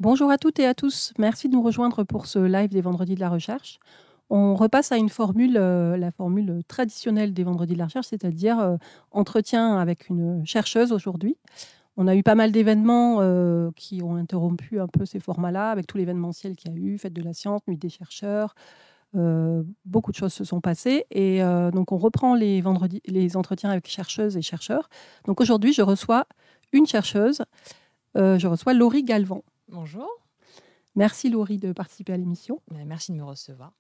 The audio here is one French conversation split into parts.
Bonjour à toutes et à tous. Merci de nous rejoindre pour ce live des Vendredis de la Recherche. On repasse à une formule, la formule traditionnelle des Vendredis de la Recherche, c'est-à-dire entretien avec une chercheuse aujourd'hui. On a eu pas mal d'événements qui ont interrompu un peu ces formats-là, avec tout l'événementiel qu'il y a eu, Fête de la Science, Nuit des chercheurs. Beaucoup de choses se sont passées et donc on reprend les entretiens avec chercheuses et chercheurs. Donc aujourd'hui, je reçois une chercheuse, je reçois Laurie Galvan. Bonjour. Merci Laurie de participer à l'émission. Merci de me recevoir.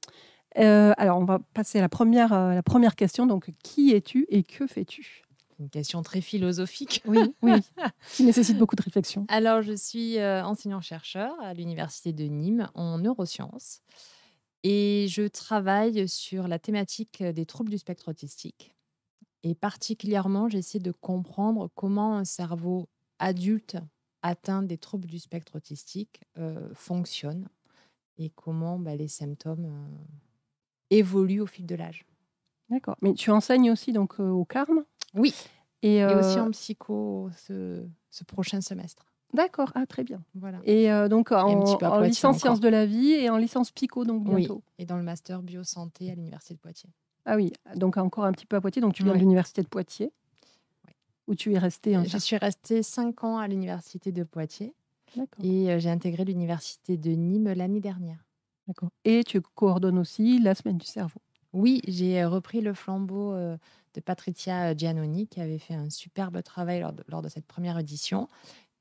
Alors, on va passer à la première question. Donc, qui es-tu et que fais-tu? Une question très philosophique. Oui, oui, qui nécessite beaucoup de réflexion. Alors, je suis enseignant-chercheur à l'Université de Nîmes en neurosciences et je travaille sur la thématique des troubles du spectre autistique. Et particulièrement, j'essaie de comprendre comment un cerveau adulte atteint des troubles du spectre autistique fonctionne et comment les symptômes évoluent au fil de l'âge. D'accord. Mais tu enseignes aussi donc au Carme? Oui, Et et aussi en psycho ce prochain semestre. d'accord, ah très bien. Voilà. Et donc Et un petit peu à en Poitiers licence sciences encore. de la vie et en licence psycho donc Oui, bientôt? et dans le master biosanté à l'université de Poitiers. Ah oui, donc encore un petit peu à Poitiers. Donc tu viens de Ouais, l'université de Poitiers, ouais. où tu es resté un Je certain. suis restée 5 ans à l'université de Poitiers D'accord, et j'ai intégré l'université de Nîmes l'année dernière. d'accord. Et tu coordonnes aussi la semaine du cerveau. Oui, j'ai repris le flambeau de Patricia Giannoni qui avait fait un superbe travail lors de cette première édition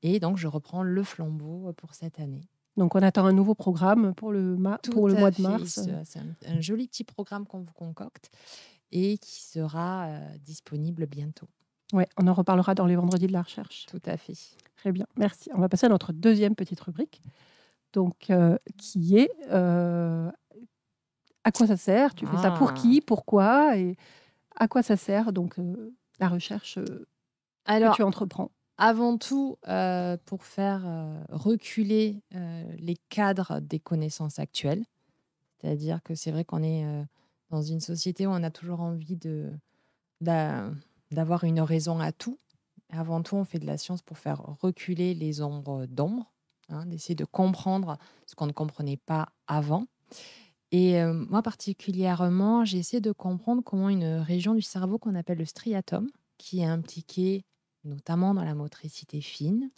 et donc je reprends le flambeau pour cette année. Donc on attend un nouveau programme pour Tout pour le mois à de fait, mars. c'est un joli petit programme qu'on vous concocte et qui sera disponible bientôt. Ouais, on en reparlera dans les Vendredis de la Recherche. Tout à fait. Très bien, merci. On va passer à notre deuxième petite rubrique, donc qui est à quoi ça sert? Tu fais ça pour Ah. qui? Pourquoi? Et à quoi ça sert donc la recherche que Alors, tu entreprends? avant tout, pour faire reculer les cadres des connaissances actuelles, c'est-à-dire que c'est vrai qu'on est dans une société où on a toujours envie d'a- d'avoir une raison à tout. Avant tout, on fait de la science pour faire reculer les ombres d'ombre, hein, d'essayer de comprendre ce qu'on ne comprenait pas avant. Et moi particulièrement, j'ai essayé de comprendre comment une région du cerveau qu'on appelle le striatum, qui est impliquée notamment dans la motricité fine,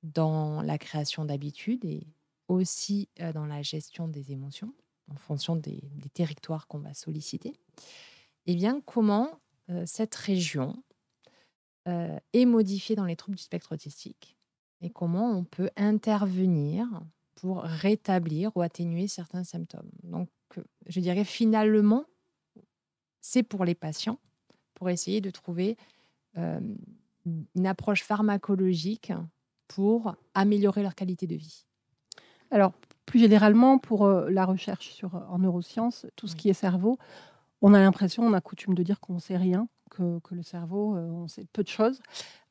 dans la création d'habitudes et aussi dans la gestion des émotions, en fonction des territoires qu'on va solliciter, et bien comment cette région est modifiée dans les troubles du spectre autistique et comment on peut intervenir pour rétablir ou atténuer certains symptômes. Donc, je dirais finalement, c'est pour les patients, pour essayer de trouver euh, une approche pharmacologique pour améliorer leur qualité de vie. Alors, plus généralement, pour la recherche en neurosciences, tout ce Oui. qui est cerveau, on a l'impression, on a coutume de dire qu'on ne sait rien, que le cerveau, on sait peu de choses.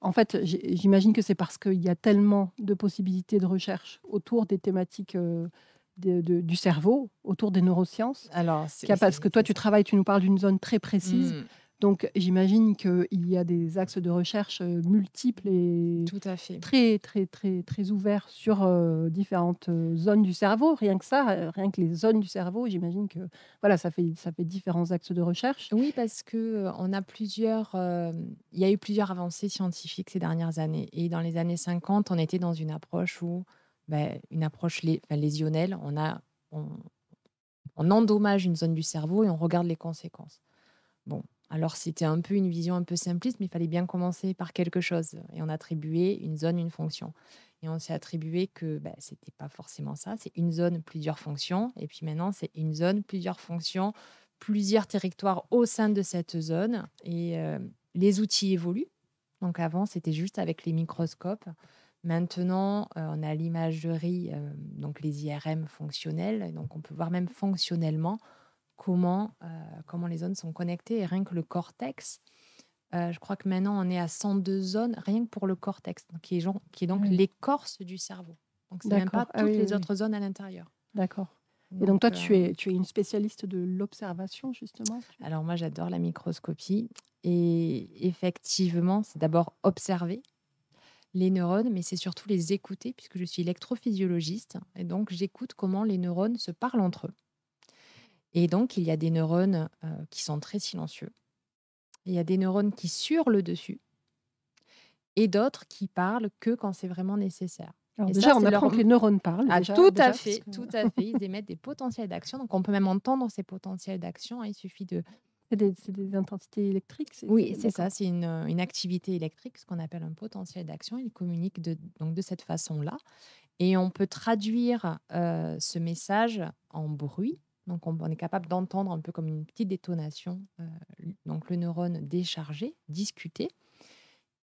En fait, j'imagine que c'est parce qu'il y a tellement de possibilités de recherche autour des thématiques du cerveau, autour des neurosciences, Alors, parce que toi, c'est tu ça. travailles, tu nous parles d'une zone très précise. Mm, Donc, j'imagine qu'il y a des axes de recherche multiples et tout à fait. très, très, très, très ouverts sur différentes zones du cerveau. Rien que ça, rien que les zones du cerveau, j'imagine que voilà, ça fait différents axes de recherche. Oui, parce que on a il y a eu plusieurs avancées scientifiques ces dernières années. Et dans les années 50, on était dans une approche où, une approche lésionnelle. On, on endommage une zone du cerveau et on regarde les conséquences. Bon, alors c'était un peu une vision un peu simpliste, mais il fallait bien commencer par quelque chose. Et on attribuait une zone, une fonction. Et on s'est attribué que c'était pas forcément ça. C'est une zone, plusieurs fonctions. Et puis maintenant, c'est une zone, plusieurs fonctions, plusieurs territoires au sein de cette zone. Et les outils évoluent. Donc avant, c'était juste avec les microscopes. Maintenant, on a l'imagerie, donc les IRM fonctionnels. Et donc on peut voir même fonctionnellement comment les zones sont connectées. Et rien que le cortex, je crois que maintenant, on est à 102 zones, rien que pour le cortex, donc qui est donc Oui. l'écorce du cerveau. Donc, c'est même pas D'accord. Ah toutes oui, oui, les oui. autres zones à l'intérieur. D'accord. Et donc Donc, toi, tu es une spécialiste de l'observation, justement? alors moi, j'adore la microscopie. Et effectivement, c'est d'abord observer, les neurones, mais c'est surtout les écouter puisque je suis électrophysiologiste et donc j'écoute comment les neurones se parlent entre eux. Et donc il y a des neurones, qui sont très silencieux. Il y a des neurones qui hurlent dessus et d'autres qui parlent que quand c'est vraiment nécessaire. Alors Et ça, déjà, on c'est leur apprend que les neurones parlent ah déjà déjà parce que tout à fait, ils émettent des potentiels d'action, donc on peut même entendre ces potentiels d'action, hein, il suffit de c'est des intensités électriques, oui, c'est ça, d'accord. c'est une activité électrique, ce qu'on appelle un potentiel d'action. Ils communiquent donc de cette façon-là et on peut traduire, ce message en bruit. Donc on est capable d'entendre un peu comme une petite détonation, donc le neurone déchargé, discuter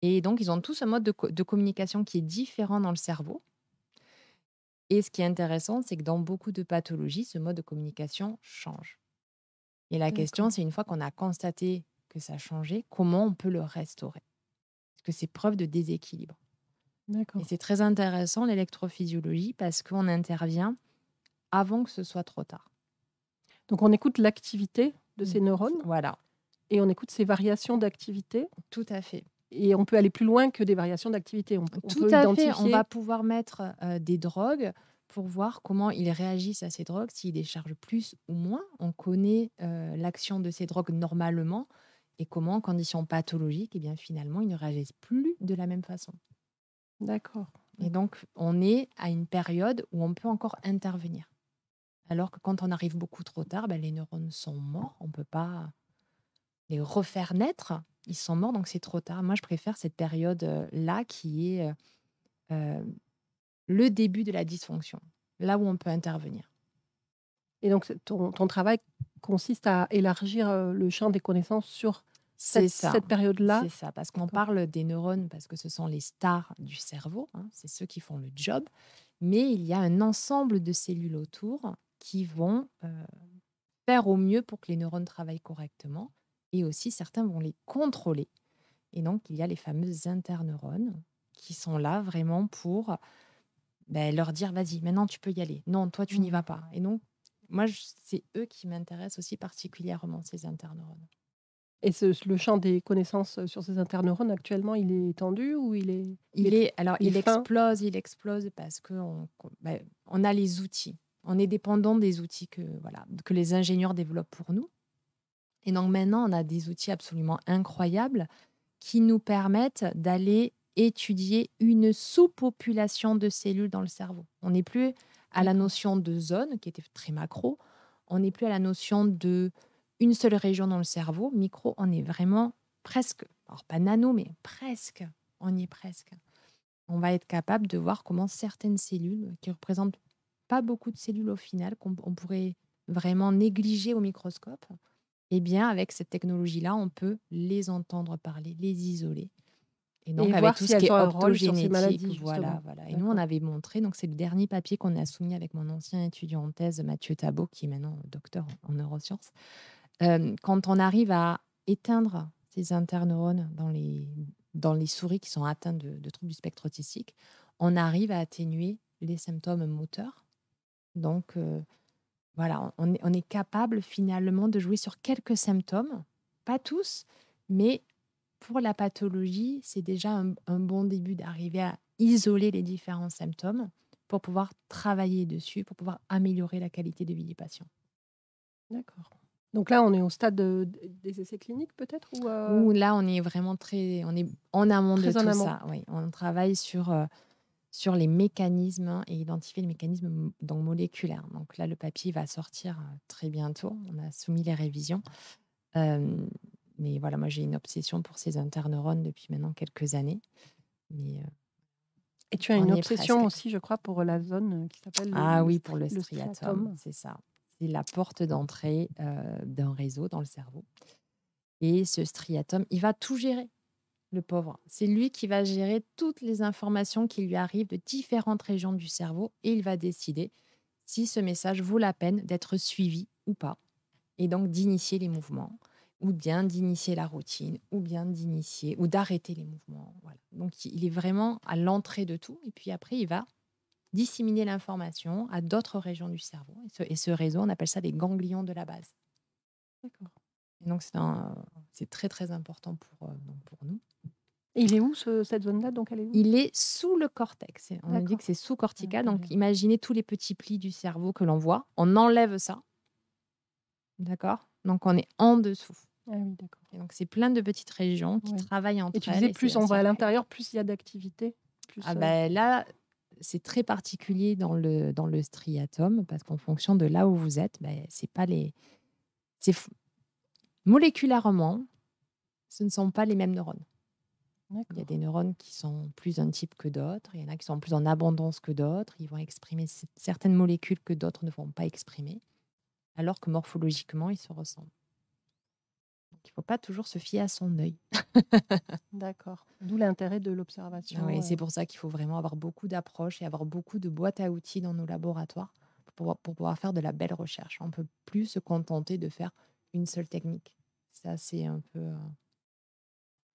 et donc ils ont tous un mode de communication qui est différent dans le cerveau et ce qui est intéressant, c'est que dans beaucoup de pathologies, ce mode de communication change et la question, D'accord, c'est une fois qu'on a constaté que ça a changé, comment on peut le restaurer? Parce que c'est preuve de déséquilibre. Et d'accord. c'est très intéressant l'électrophysiologie parce qu'on intervient avant que ce soit trop tard. Donc on écoute l'activité de Mmh. ces neurones Voilà, et on écoute ces variations d'activité tout à fait. et on peut aller plus loin que des variations d'activité. On Tout peut à fait, on va identifier pouvoir mettre, des drogues pour voir comment ils réagissent à ces drogues, s'ils déchargent plus ou moins. On connaît, l'action de ces drogues normalement et comment en conditions pathologiques et bien, finalement, ils ne réagissent plus de la même façon. d'accord, Et d'accord. donc on est à une période où on peut encore intervenir. Alors que quand on arrive beaucoup trop tard, les neurones sont morts, on ne peut pas les refaire naître. Ils sont morts, donc c'est trop tard. Moi, je préfère cette période, là qui est, heu, le début de la dysfonction, là où on peut intervenir. Et donc ton travail consiste à élargir, le champ des connaissances sur C'est cette période-là? parce qu'on D'accord, parle des neurones parce que ce sont les stars du cerveau, hein, c'est ceux qui font le job, mais il y a un ensemble de cellules autour qui vont, faire au mieux pour que les neurones travaillent correctement et aussi certains vont les contrôler. Et donc, il y a les fameuses interneurones qui sont là vraiment pour leur dire: «Vas-y, maintenant tu peux y aller. Non, toi tu n'y vas mmh. pas». Et donc, moi, c'est eux qui m'intéressent aussi particulièrement, ces interneurones. Et le champ des connaissances, sur ces interneurones actuellement, il est étendu ou il est fin? Il explose parce on a les outils. On est dépendant des outils que les ingénieurs développent pour nous. Et donc maintenant, on a des outils absolument incroyables qui nous permettent d'aller étudier une sous-population de cellules dans le cerveau. On n'est plus à la D'accord. notion de zone, qui était très macro, on n'est plus à la notion de une seule région dans le cerveau, micro, on est vraiment presque, alors pas nano, mais presque, on y est presque. On va être capable de voir comment certaines cellules, qui représentent pas beaucoup de cellules au final, qu'on pourrait vraiment négliger au microscope, eh bien, avec cette technologie-là, on peut les entendre parler, les isoler. Et Et donc, avec voir tout si ce qui elles est ont un rôle sur ces optogénétique, maladies voilà, justement? voilà. Et nous, on D'accord. avait montré, donc c'est le dernier papier qu'on a soumis avec mon ancien étudiant en thèse, Mathieu Tabot, qui est maintenant docteur en neurosciences. Quand on arrive à éteindre ces interneurones dans les souris qui sont atteintes de troubles du spectre autistique, on arrive à atténuer les symptômes moteurs. Donc, voilà, on est capable finalement de jouer sur quelques symptômes, pas tous, mais pour la pathologie, c'est déjà un bon début d'arriver à isoler les différents symptômes pour pouvoir travailler dessus, pour pouvoir améliorer la qualité de vie du patient. D'accord. Donc là, on est au stade, des essais cliniques peut-être ou, Où là, on est vraiment on est en amont de très en tout amont? ça, oui. On travaille sur les mécanismes, hein, et identifier les mécanismes donc moléculaires. Donc là, le papier va sortir très bientôt. On a soumis les révisions. Euh, mais voilà, moi, j'ai une obsession pour ces interneurones depuis maintenant quelques années. Mais Et tu as on une y est obsession presque. aussi, je crois, pour la zone, qui s'appelle Ah oui, pour le le striatum, striatum. c'est ça. C'est la porte d'entrée d'un réseau dans le cerveau. Et ce striatum, il va tout gérer. Le pauvre. C'est lui qui va gérer toutes les informations qui lui arrivent de différentes régions du cerveau et il va décider si ce message vaut la peine d'être suivi ou pas. Et donc d'initier les mouvements, ou bien d'initier la routine, ou bien d'initier ou d'arrêter les mouvements. Voilà. Donc il est vraiment à l'entrée de tout. Et puis après, il va disséminer l'information à d'autres régions du cerveau. Et ce réseau, on appelle ça les ganglions de la base. D'accord. Et donc c'est très très important pour nous. Et il est où cette zone-là? Donc elle est où? Il est sous le cortex. On nous dit D'accord. que c'est À sous-cortical. Donc, l'intérieur. imaginez tous les petits plis du cerveau que l'on voit. On enlève ça, d'accord? Donc, on est en dessous. Ah oui, d'accord. Et donc, c'est plein de petites régions qui Oui. travaillent Et entre tu elles disais et c'est plus un on va à circuit. l'intérieur, plus il y a d'activité? Ah Plus, ben là, c'est très particulier dans le striatum parce qu'en fonction de là où vous êtes, c'est pas les c'est f moléculairement, ce ne sont pas les mêmes neurones. Il y a d'accord. des neurones qui sont plus un type que d'autres, il y en a qui sont plus en abondance que d'autres, ils vont exprimer certaines molécules que d'autres ne vont pas exprimer, alors que morphologiquement, ils se ressemblent. Donc il ne faut pas toujours se fier à son œil. D'accord. D'où l'intérêt de Ah ouais, l'observation, c'est pour ça qu'il faut vraiment avoir beaucoup d'approches et avoir beaucoup de boîtes à outils dans nos laboratoires pour pouvoir faire de la belle recherche. On ne peut plus se contenter de faire une seule technique. Ça, c'est un peu...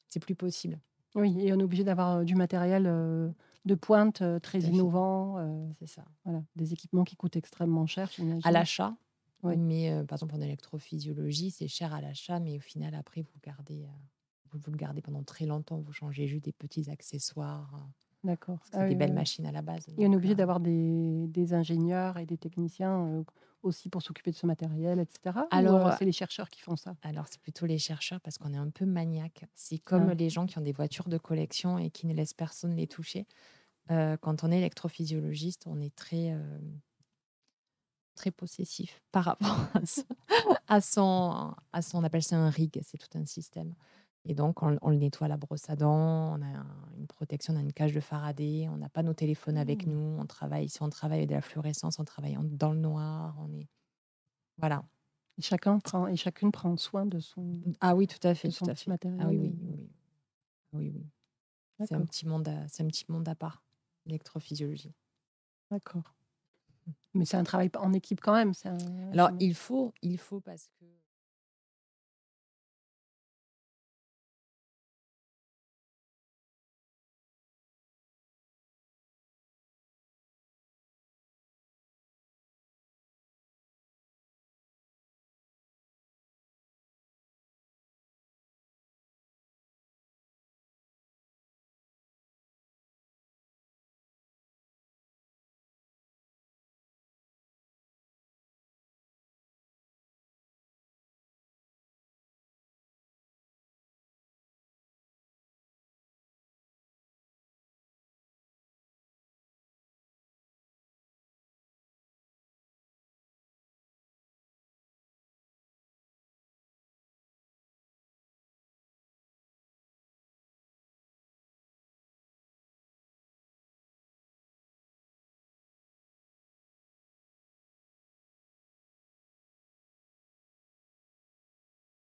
c'est plus possible. Oui, et on est obligé d'avoir, du matériel, de pointe, très Tout à fait. innovant, C'est ça. voilà, des équipements qui coûtent extrêmement cher, À j'imagine. l'achat, Oui. mais par exemple en électrophysiologie, c'est cher à l'achat, mais au final, après, vous le gardez pendant très longtemps. Vous changez juste des petits accessoires, D'accord. parce que Ah c'est des oui, oui, belles oui. machines à la base. Et on est Donc, obligé d'avoir des ingénieurs et des techniciens, aussi pour s'occuper de ce matériel et cetera? Ou, alors, c'est les chercheurs qui font ça? Alors, c'est plutôt les chercheurs parce qu'on est un peu maniaque. C'est comme Ah, les gens qui ont des voitures de collection et qui ne laissent personne les toucher. Quand on est électrophysiologiste, on est très possessif par rapport on appelle ça un rig, c'est tout un système. Et donc, on le nettoie à la brosse à dents, on a une protection, on a une cage de Faraday, on n'a pas nos téléphones avec mmh. nous, si on travaille avec de la fluorescence, on travaille dans le noir, voilà. Et chacun prend et chacune prend soin Ah oui, tout à de fait, tout son à petit fait. Ah oui, matériel oui, et oui, oui, oui. d'accord, C'est un petit monde à part, l'électrophysiologie. d'accord. Mais c'est un travail en équipe quand même, Alors, j'ima il faut parce que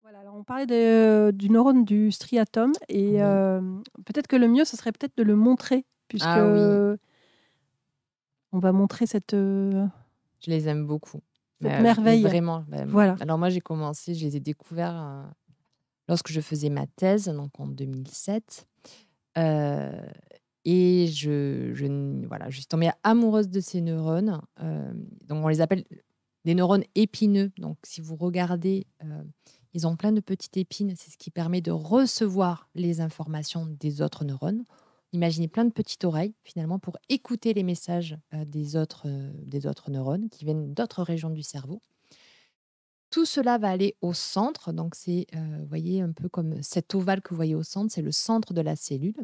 voilà, alors on parlait du neurone du striatum et oui. peut-être que le mieux, ce serait peut-être de le montrer puisque Ah oui, on va montrer je les aime beaucoup. cette Mais merveille. vraiment, Voilà. alors moi, je les ai découverts, lorsque je faisais ma thèse, donc en 2007, heu et voilà, je suis tombée amoureuse de ces neurones, donc on les appelle des neurones épineux. Donc si vous regardez, ils ont plein de petites épines, c'est ce qui permet de recevoir les informations des autres neurones. Imaginez plein de petites oreilles, finalement, pour écouter les messages, des autres neurones qui viennent d'autres régions du cerveau. Tout cela va aller au centre, donc c'est, vous voyez, un peu comme cet ovale que vous voyez au centre, c'est le centre de la cellule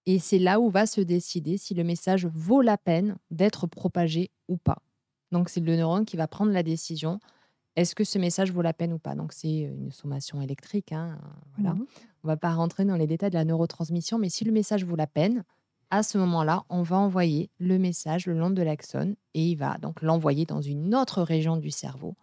et c'est là où va se décider si le message vaut la peine d'être propagé ou pas. Donc c'est le neurone qui va prendre la décision: est-ce que ce message vaut la peine ou pas? Donc c'est, une sommation électrique, hein, voilà. Mmh. On va pas rentrer dans les détails de la neurotransmission, mais si le message vaut la peine, à ce moment-là, on va envoyer le message le long de l'axone et il va donc l'envoyer dans une autre région du cerveau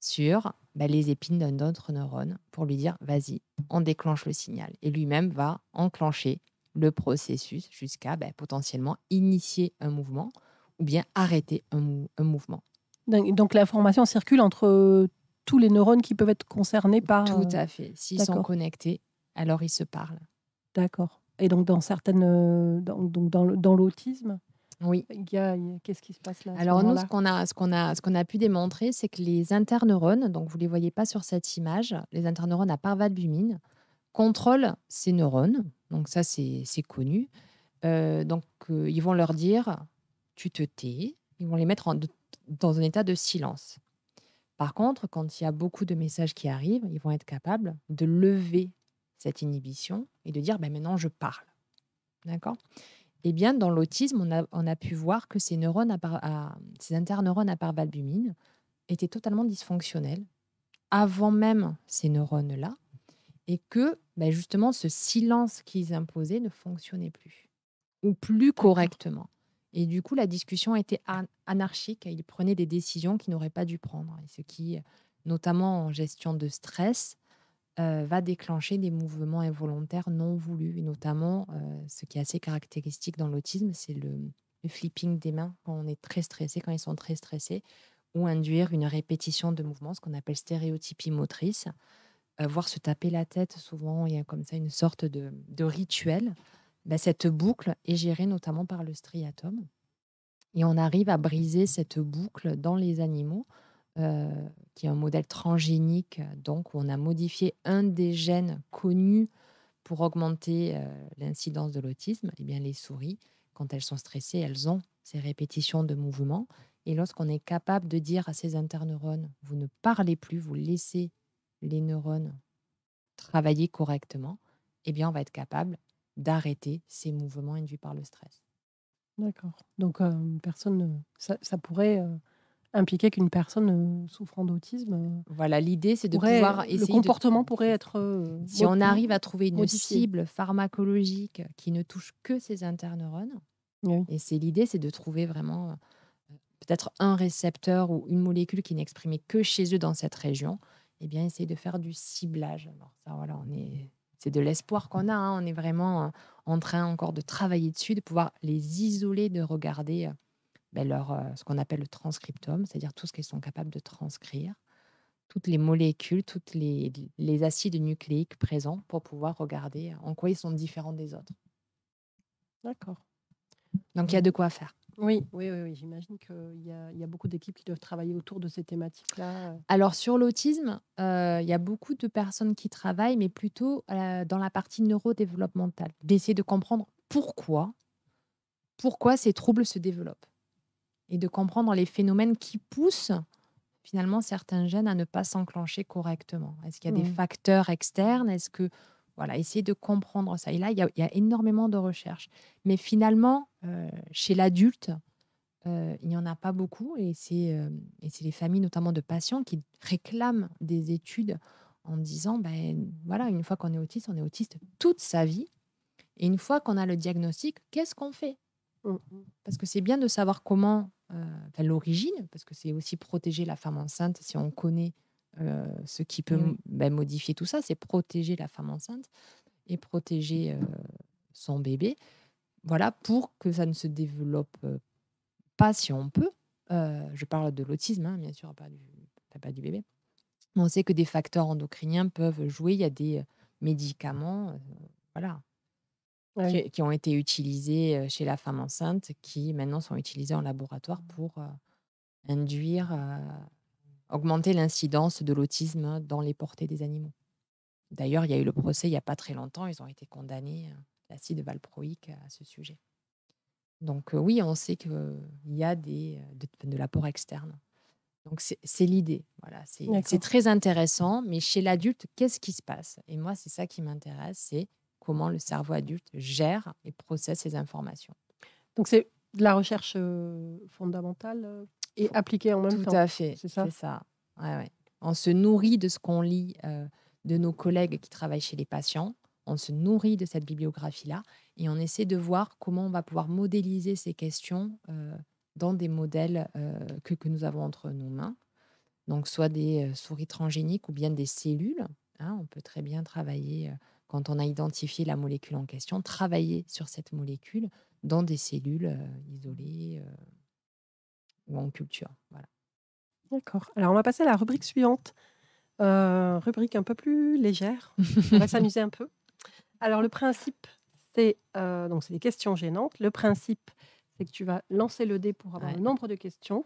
sur, les épines d'un autre neurone pour lui dire: «Vas-y, on déclenche le signal» et lui-même va enclencher le processus jusqu'à, potentiellement initier un mouvement ou bien arrêter un mouvement. Donc l'information circule entre, tous les neurones qui peuvent être concernés par, Tout à fait. S'ils sont d'accord, connectés, alors ils se parlent. d'accord. Et donc dans certaines, dans l'autisme, Oui. qu'est-ce qui se passe là, à ce Alors nous, ce moment-là? qu'on a ce qu'on a ce qu'on a pu démontrer, c'est que les interneurones, donc vous ne les voyez pas sur cette image, les interneurones à parvalbumine, contrôle ces neurones. Donc ça, c'est connu. Ils vont leur dire, tu te tais. Ils vont les mettre dans un état de silence. Par contre, quand il y a beaucoup de messages qui arrivent, ils vont être capables de lever cette inhibition et de dire, ben maintenant, je parle. D'accord. Eh bien, dans l'autisme, on a pu voir que ces interneurones à parvalbumine étaient totalement dysfonctionnels avant même ces neurones-là, et que justement ce silence qu'ils imposaient ne fonctionnait plus, ou plus D'accord. correctement. Et du coup, la discussion était anarchique, et ils prenaient des décisions qu'ils n'auraient pas dû prendre, et ce qui, notamment en gestion de stress, va déclencher des mouvements involontaires non voulus. Et notamment, ce qui est assez caractéristique dans l'autisme, c'est le flipping des mains quand on est très stressé, quand ils sont très stressés, ou induire une répétition de mouvements, ce qu'on appelle stéréotypie motrice, voire se taper la tête. Souvent, il y a comme ça une sorte de rituel. Cette boucle est gérée notamment par le striatum. Et on arrive à briser cette boucle dans les animaux, heu, qui est un modèle transgénique, donc où on a modifié un des gènes connus pour augmenter, l'incidence de l'autisme. Eh bien, les souris, quand elles sont stressées, elles ont ces répétitions de mouvements, et lorsqu'on est capable de dire à ces interneurones: «Vous ne parlez plus, vous laissez les neurones travailler correctement», eh bien, on va être capable d'arrêter ces mouvements induits par le stress. D'accord. Donc, ça pourrait, impliquer qu'une personne, souffrant d'autisme, Voilà, l'idée, c'est de pourrait pouvoir le essayer de. comportement pourrait être, Si on arrive à trouver une modifié. cible pharmacologique qui ne touche que ces interneurones, Oui. et l'idée, c'est de trouver vraiment peut-être un récepteur ou une molécule qui n'est exprimée que chez eux dans cette région, et bien essayer de faire du ciblage. Alors ça, voilà, c'est de l'espoir qu'on a, hein. On est vraiment en train encore de travailler dessus, de pouvoir les isoler, de regarder ce qu'on appelle le transcriptome, c'est-à-dire tout ce qu'ils sont capables de transcrire, toutes les molécules, toutes les acides nucléiques présents, pour pouvoir regarder en quoi ils sont différents des autres. D'accord. Donc il y a de quoi faire. Oui, oui, oui, oui, j'imagine qu'il y a beaucoup d'équipes qui doivent travailler autour de ces thématiques-là. Alors sur l'autisme, il y a beaucoup de personnes qui travaillent, mais plutôt, dans la partie neurodéveloppementale, d'essayer de comprendre pourquoi ces troubles se développent, et de comprendre les phénomènes qui poussent finalement certains gènes à ne pas s'enclencher correctement. Est-ce qu'il y a des Mmh. facteurs externes? Est-ce que voilà, essayer de comprendre ça. Et là, il y a énormément de recherches. Mais finalement, chez l'adulte, il n'y en a pas beaucoup, et c'est les familles, notamment de patients, qui réclament des études en disant, voilà, une fois qu'on est autiste, on est autiste toute sa vie, et une fois qu'on a le diagnostic, qu'est-ce qu'on fait? Mmh mh. Parce que c'est bien de savoir comment, l'origine, parce que c'est aussi protéger la femme enceinte si on connaît, ce qui peut Et oui. modifier tout ça, c'est protéger la femme enceinte et protéger, son bébé. Voilà, pour que ça ne se développe, pas si on peut. Je parle de l'autisme, hein, bien sûr, pas du bébé. Mais on sait que des facteurs endocriniens peuvent jouer. Il y a des, médicaments, voilà, Ah oui. qui ont été utilisés, chez la femme enceinte, qui maintenant sont utilisés en laboratoire pour, induire, augmenter l'incidence de l'autisme dans les portées des animaux. D'ailleurs, il y a eu le procès il y a pas très longtemps, ils ont été condamnés, l'acide valproïque, à ce sujet. Donc oui, on sait qu'il y a de l'apport externe. Donc c'est l'idée, voilà, c'est D'accord. très intéressant, mais chez l'adulte, qu'est-ce qui se passe? Et moi, c'est ça qui m'intéresse, c'est comment le cerveau adulte gère et processe ces informations. Donc c'est de la recherche, fondamentale, et Faut appliquée en même Tout temps, à fait, c'est c'est ça? ça. Ouais, ouais. On se nourrit de ce qu'on lit, de nos collègues qui travaillent chez les patients. On se nourrit de cette bibliographie-là, et on essaie de voir comment on va pouvoir modéliser ces questions, dans des modèles, que nous avons entre nos mains. Donc soit des, souris transgéniques ou bien des cellules, hein. On peut très bien travailler, quand on a identifié la molécule en question, travailler sur cette molécule dans des cellules, isolées, ou en culture. Voilà. D'accord. Alors on va passer à la rubrique suivante, rubrique un peu plus légère. On va s'amuser un peu. Alors le principe, c'est des questions gênantes. Le principe, c'est que tu vas lancer le dé pour avoir Ouais. le nombre de questions.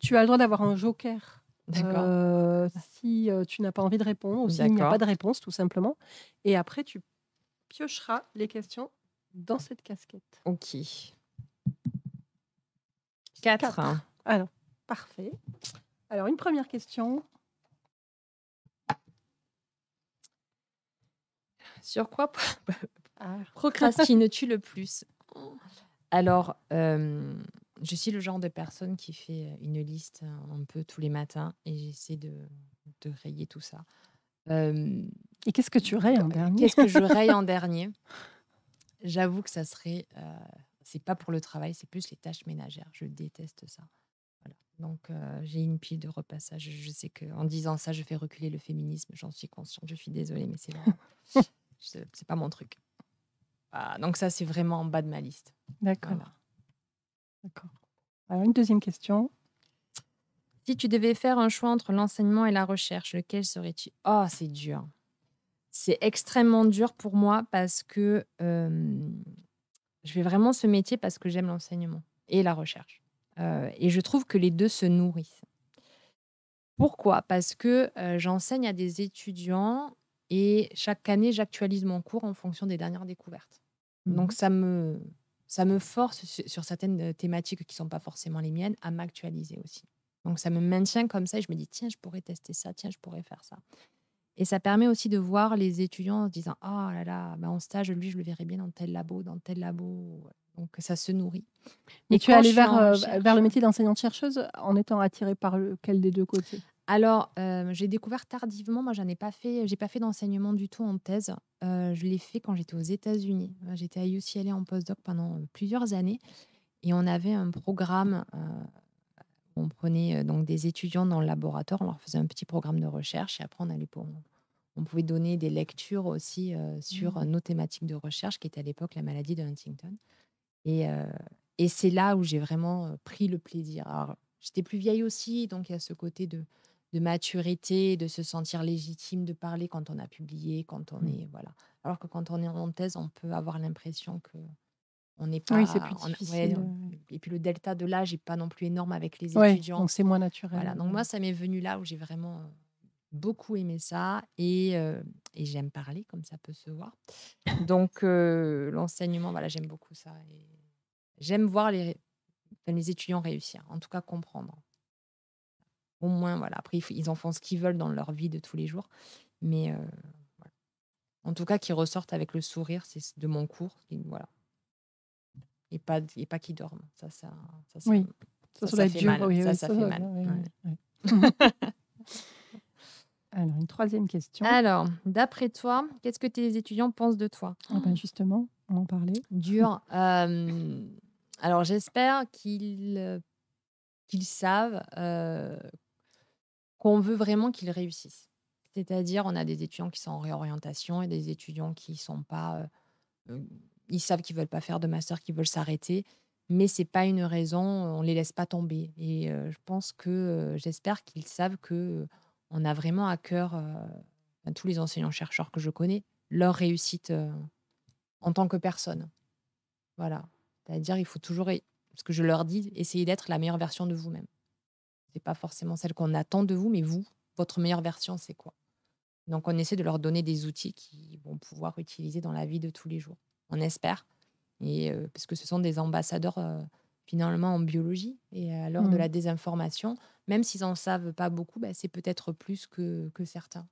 Tu as le droit d'avoir un joker D'accord, si, tu n'as pas envie de répondre ou s'il n'y a pas d'accord. de réponse tout simplement et après tu piocheras les questions dans cette casquette. OK. 4. 4. Alors, parfait. Alors une première question. Sur quoi Ah, procrastines-tu le plus? Alors, je suis le genre de personne qui fait, une liste un peu tous les matins et j'essaie de rayer tout ça. Hem, et qu'est-ce que tu rayes en dernier? Qu'est-ce que je raye en dernier? J'avoue que ça serait, c'est pas pour le travail, c'est plus les tâches ménagères. Je déteste ça. Voilà. Donc, j'ai une pile de repassage. Je sais qu'en disant ça, je fais reculer le féminisme, j'en suis consciente. Je suis désolée, mais c'est vrai. C'est pas mon truc. Ah, donc ça, c'est vraiment en bas de ma liste. D'accord, Voilà. d'accord. Alors une deuxième question. Si tu devais faire un choix entre l'enseignement et la recherche, lequel serais-tu? Oh, c'est dur. C'est extrêmement dur pour moi parce que, je fais vraiment ce métier parce que j'aime l'enseignement et la recherche. Et je trouve que les 2 se nourrissent. Pourquoi? Parce que, j'enseigne à des étudiants et chaque année, j'actualise mon cours en fonction des dernières découvertes. Donc Mmh. ça me force sur certaines, thématiques qui ne sont pas forcément les miennes, à m'actualiser aussi. Donc ça me maintient comme ça et je me dis: «Tiens, je pourrais tester ça, tiens, je pourrais faire ça». Et ça permet aussi de voir les étudiants en se disant: «Oh là là, bah, en stage, lui, je le verrais bien dans tel labo, dans tel labo». Donc ça se nourrit. Mais Et tu es quand je allée suis vers, en vers recherche le métier d'enseignante-chercheuse en étant attirée par lequel des 2 côtés? alors, j'ai découvert tardivement, moi j'en ai pas fait j'ai pas fait d'enseignement du tout en thèse. Je l'ai fait quand j'étais aux États-Unis. J'étais à UCLA en postdoc pendant, plusieurs années et on avait un programme, où on prenait, donc des étudiants dans le laboratoire, on leur faisait un petit programme de recherche et après on pouvait donner des lectures aussi, sur, Mmh. nos thématiques de recherche qui était à l'époque la maladie de Huntington et heu et c'est là où j'ai vraiment, pris le plaisir. Alors, j'étais plus vieille aussi, donc il y a ce côté de maturité, de se sentir légitime de parler quand on a publié, quand on Mmh. est voilà. Alors que quand on est en thèse, on peut avoir l'impression que on n'est Oui, c'est plus pas on a ouais, difficile, et puis le delta de l'âge est pas non plus énorme avec les ouais, étudiants. donc c'est moins naturel, Voilà, donc moi, ça m'est venu là où j'ai vraiment, beaucoup aimé ça et j'aime parler comme ça peut se voir. Donc l'enseignement, voilà, j'aime beaucoup ça et j'aime voir les étudiants réussir, en tout cas comprendre. Au moins, voilà, après ils en font ce qu'ils veulent dans leur vie de tous les jours, mais voilà. En tout cas, qu'ils ressortent avec le sourire, c'est de mon cours et voilà et pas qu'ils dorment. Ça oui, ça doit ça être fait dur, mal, oui, ça, oui, ça ça fait doit mal, oui, ouais. oui, oui. Alors une troisième question. Alors, d'après toi, qu'est-ce que tes étudiants pensent de toi? Ah ben, justement, on en parlait. Dur, alors j'espère qu'ils savent, qu'on veut vraiment qu'ils réussissent. C'est-à-dire, on a des étudiants qui sont en réorientation et des étudiants qui sont pas, ils savent qu'ils veulent pas faire de master, qu'ils veulent s'arrêter, mais c'est pas une raison, on les laisse pas tomber et je pense que, j'espère qu'ils savent que, on a vraiment à cœur, enfin tous les enseignants-chercheurs que je connais, leur réussite, en tant que personne. Voilà. C'est-à-dire, il faut toujours ce que je leur dis, essayer d'être la meilleure version de vous-même. C'est pas forcément celle qu'on attend de vous, mais vous, votre meilleure version, c'est quoi? Donc on essaie de leur donner des outils qu'ils vont pouvoir utiliser dans la vie de tous les jours. On espère et parce que ce sont des ambassadeurs, finalement en biologie et à l'heure de Mmh. la désinformation, même s'ils en savent pas beaucoup, bah, c'est peut-être plus que certains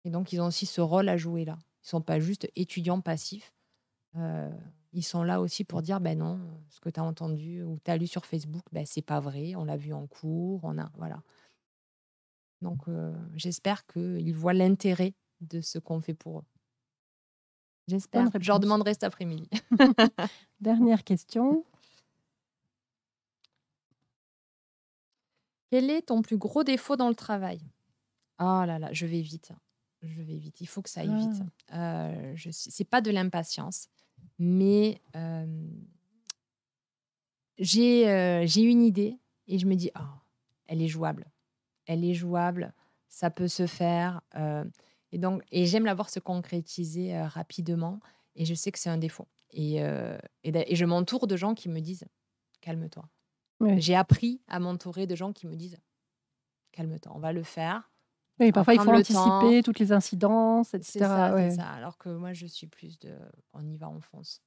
et donc ils ont aussi ce rôle à jouer là. Ils sont pas juste étudiants passifs, heu, ils sont là aussi pour dire: «Ben non, ce que tu as entendu ou tu as lu sur Facebook, ben c'est pas vrai, on l'a vu en cours, on a» voilà. Donc j'espère qu'ils voient l'intérêt de ce qu'on fait pour eux. Bonne J'espère. Je leur réponse. demanderai cet après-midi. Dernière question. Quel est ton plus gros défaut dans le travail? Oh là là, je vais vite, je vais vite. Il faut que ça aille vite. Ah, Je sais c'est pas de l'impatience, mais j'ai une idée et je me dis: «Oh, elle est jouable, elle est jouable, ça peut se faire», et j'aime la voir se concrétiser, rapidement et je sais que c'est un défaut et je m'entoure de gens qui me disent: «Calme-toi». oui. J'ai appris à m'entourer de gens qui me disent: calme-toi, on va le faire, Oui, on va parfois, il faut prendre le temps. anticiper toutes les incidences, et C'est cetera. ça, c'est Ouais. ça. Alors que moi, je suis plus de on y va, on fonce.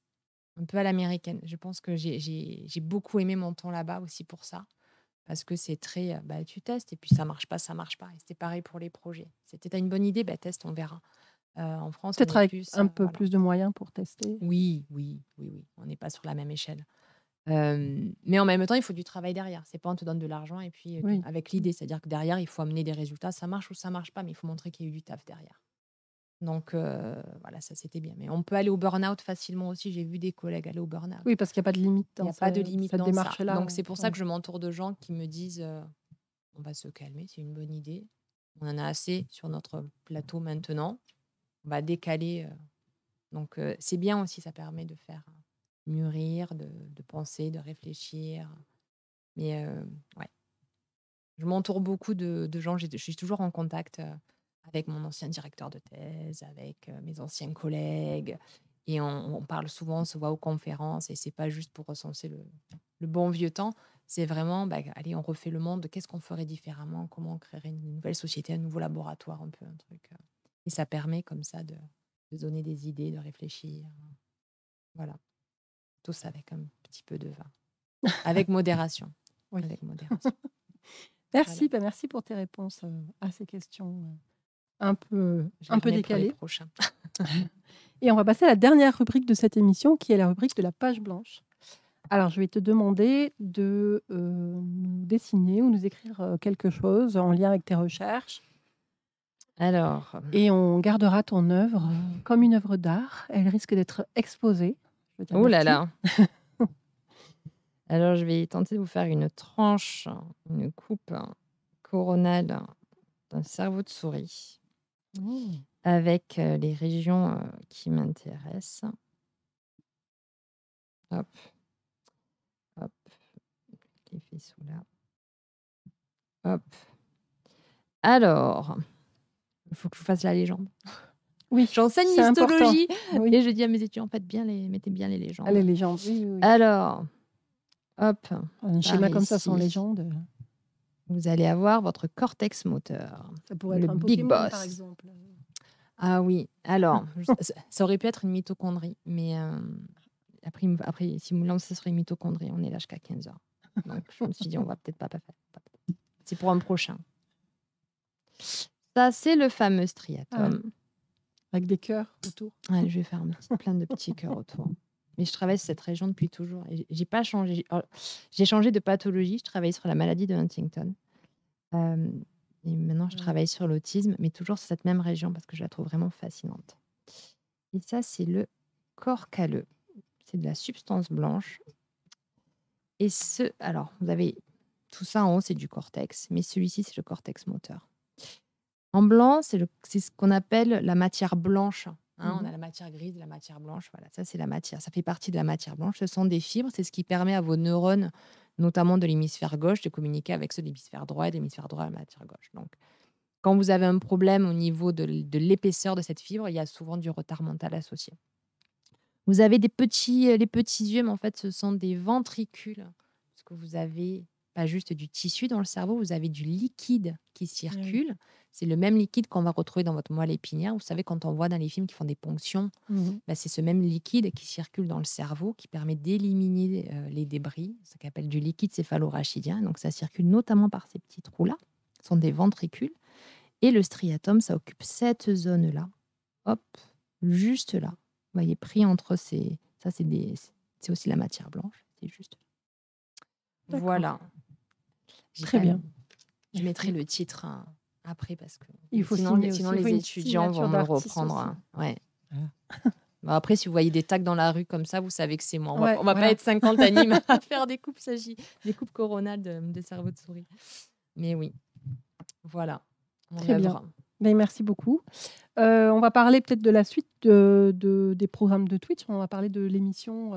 Un peu à l'américaine. Je pense que j'ai beaucoup aimé mon temps là-bas aussi pour ça. Parce que c'est très, bah, tu testes et puis ça marche pas, ça marche pas. Et c'était pareil pour les projets. C'était, t'as une bonne idée, bah, teste, on verra. En France, on Peut-être est avec plus, un peu voilà. plus de moyens pour tester. Oui, oui, oui, oui. On n'est pas sur la même échelle. Mais en même temps, il faut du travail derrière. C'est pas on te donne de l'argent et puis Oui. avec l'idée, c'est-à-dire que derrière, il faut amener des résultats. Ça marche ou ça marche pas, mais il faut montrer qu'il y a eu du taf derrière. Donc voilà, ça c'était bien. Mais on peut aller au burn-out facilement aussi. J'ai vu des collègues aller au burn-out. Oui, parce qu'il y a pas de limite Il n'y dans a pas de ce limite cette dans ça. démarche-là. Donc c'est pour ça Ouais. que je m'entoure de gens qui me disent on va se calmer, c'est une bonne idée. On en a assez sur notre plateau maintenant. On va décaler. Donc c'est bien aussi, ça permet de faire mûrir, de penser, de réfléchir. Mais ouais, je m'entoure beaucoup de gens. Je suis toujours en contact avec mon ancien directeur de thèse, avec mes anciens collègues. Et on parle souvent, on se voit aux conférences. Et c'est pas juste pour recenser le bon vieux temps. C'est vraiment, bah, allez, on refait le monde. Qu'est-ce qu'on ferait différemment? Comment on créerait une nouvelle société, un nouveau laboratoire, un peu un truc. Et ça permet comme ça de donner des idées, de réfléchir. Voilà. Tout ça avec un petit peu de vin. Avec modération. Oui. Avec modération. Merci, Voilà. bah, merci pour tes réponses à ces questions un peu, Je un les peu remets pour les décalées. prochains. Et on va passer à la dernière rubrique de cette émission, qui est la rubrique de la page blanche. Alors, je vais te demander de nous dessiner ou nous écrire quelque chose en lien avec tes recherches. Alors, Et on gardera ton œuvre comme une œuvre d'art. Elle risque d'être exposée. Je oh là t'avertis. là. Alors, je vais tenter de vous faire une tranche, une coupe coronale d'un cerveau de souris Mmh. avec les régions qui m'intéressent. Hop, hop, les faisceaux là. Hop. Alors, il faut que je vous fasse la légende. Oui, J'enseigne c'est important. l'histologie Oui. et je dis à mes étudiants, mettez bien les Ah, légendes. les légendes, oui, oui, oui. Alors, hop, Un schéma comme ça sans ici, légende, vous allez avoir votre cortex moteur, ça pourrait le être un big Pokémon, par boss. exemple. Ah oui, alors, ça aurait pu être une mitochondrie, mais après, si vous me lancez sur les mitochondries, on est là jusqu'à 15 heures. Donc, je me suis dit, on va peut-être pas faire. C'est pour un prochain. Ça, c'est le fameux striatum. Avec des cœurs autour. Allez, je vais faire plein de petits cœurs autour. Mais je travaille sur cette région depuis toujours. Et j'ai pas changé. J'ai changé de pathologie. Je travaillais sur la maladie de Huntington. Et maintenant, je travaille sur l'autisme, mais toujours sur cette même région parce que je la trouve vraiment fascinante. Et ça, c'est le corps calleux. C'est de la substance blanche. Et alors, vous avez tout ça en haut, c'est du cortex, mais celui-ci, c'est le cortex moteur. En blanc, c'est ce qu'on appelle la matière blanche. On a la matière grise, la matière blanche. Voilà, ça, c'est la matière. Ça fait partie de la matière blanche. Ce sont des fibres. C'est ce qui permet à vos neurones, notamment de l'hémisphère gauche, de communiquer avec ceux de l'hémisphère droit et de l'hémisphère droit à la matière gauche. Donc, quand vous avez un problème au niveau de l'épaisseur de cette fibre, il y a souvent du retard mental associé. Vous avez les petits yeux, mais en fait, ce sont des ventricules. Parce que vous avez pas juste du tissu dans le cerveau, vous avez du liquide qui circule. Oui. C'est le même liquide qu'on va retrouver dans votre moelle épinière. Vous savez, quand on voit dans les films qui font des ponctions, c'est ce même liquide qui circule dans le cerveau qui permet d'éliminer les débris, ce qu'on appelle du liquide céphalorachidien. Donc, ça circule notamment par ces petits trous-là. Ce sont des ventricules. Et le striatum, ça occupe cette zone-là. Hop, juste là. Vous voyez, pris entre ces... Ça, c'est aussi la matière blanche. C'est juste. Voilà. Très bien. Je mettrai le titre après parce que il faut sinon signer les étudiants vont me reprendre. Ouais. Bon, après, si vous voyez des tags dans la rue comme ça, vous savez que c'est moi. On va pas être 50 animes à faire des coupes coronales de cerveau de souris. Mais oui, voilà. Très bien. Ben, merci beaucoup. On va parler peut-être de la suite des programmes de Twitch. On va parler de l'émission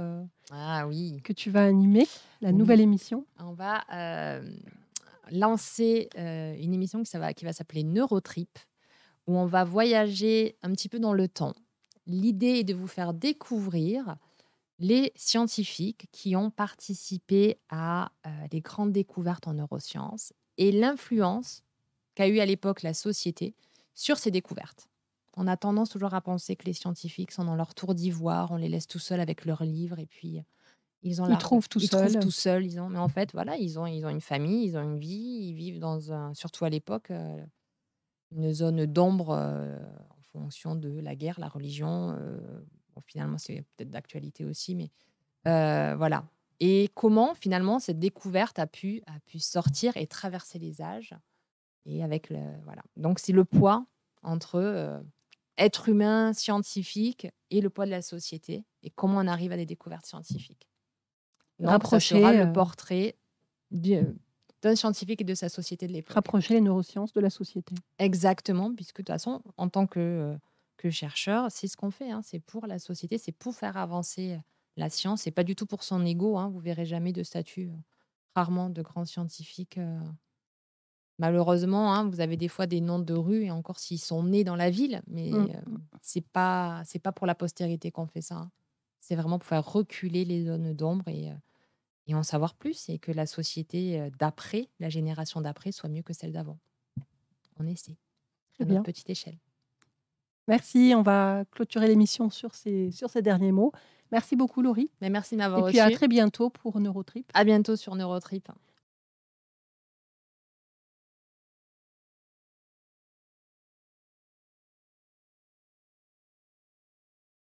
que tu vas animer, la nouvelle émission. On va lancer une émission qui va s'appeler Neurotrip, où on va voyager un petit peu dans le temps. L'idée est de vous faire découvrir les scientifiques qui ont participé à les grandes découvertes en neurosciences et l'influence qu'a eu à l'époque la société sur ces découvertes. On a tendance toujours à penser que les scientifiques sont dans leur tour d'ivoire, on les laisse tout seuls avec leurs livres et puis Ils trouvent tout ils trouvent seuls. tout seuls. Mais en fait, voilà, ils ont une famille, ils ont une vie, ils vivent surtout à l'époque, une zone d'ombre en fonction de la guerre, la religion. Bon, finalement, c'est peut-être d'actualité aussi, mais voilà. Et comment finalement cette découverte a pu sortir et traverser les âges et avec voilà. Donc c'est le poids entre être humain, scientifique et le poids de la société et comment on arrive à des découvertes scientifiques. Donc ça sera Rapprocher, le portrait du- d'un scientifique et de sa société de l'époque. rapprocher les neurosciences de la société. Exactement, puisque de toute façon, en tant que chercheur, c'est ce qu'on fait, hein, c'est pour la société, c'est pour faire avancer la science, c'est pas du tout pour son ego, hein, vous verrez jamais de statut, rarement de grands scientifiques. Malheureusement, hein, vous avez des fois des noms de rues, et encore s'ils sont nés dans la ville, Mmh. mais c'est pas pour la postérité qu'on fait ça, hein. C'est vraiment pour faire reculer les zones d'ombre et en savoir plus et que la société d'après, la génération d'après, soit mieux que celle d'avant. On essaie, Très à notre bien. petite échelle. Merci, on va clôturer l'émission sur ces derniers mots. Merci beaucoup Laurie Mais merci de et m'avoir puis à reçu. très bientôt pour Neurotrip. À bientôt sur Neurotrip.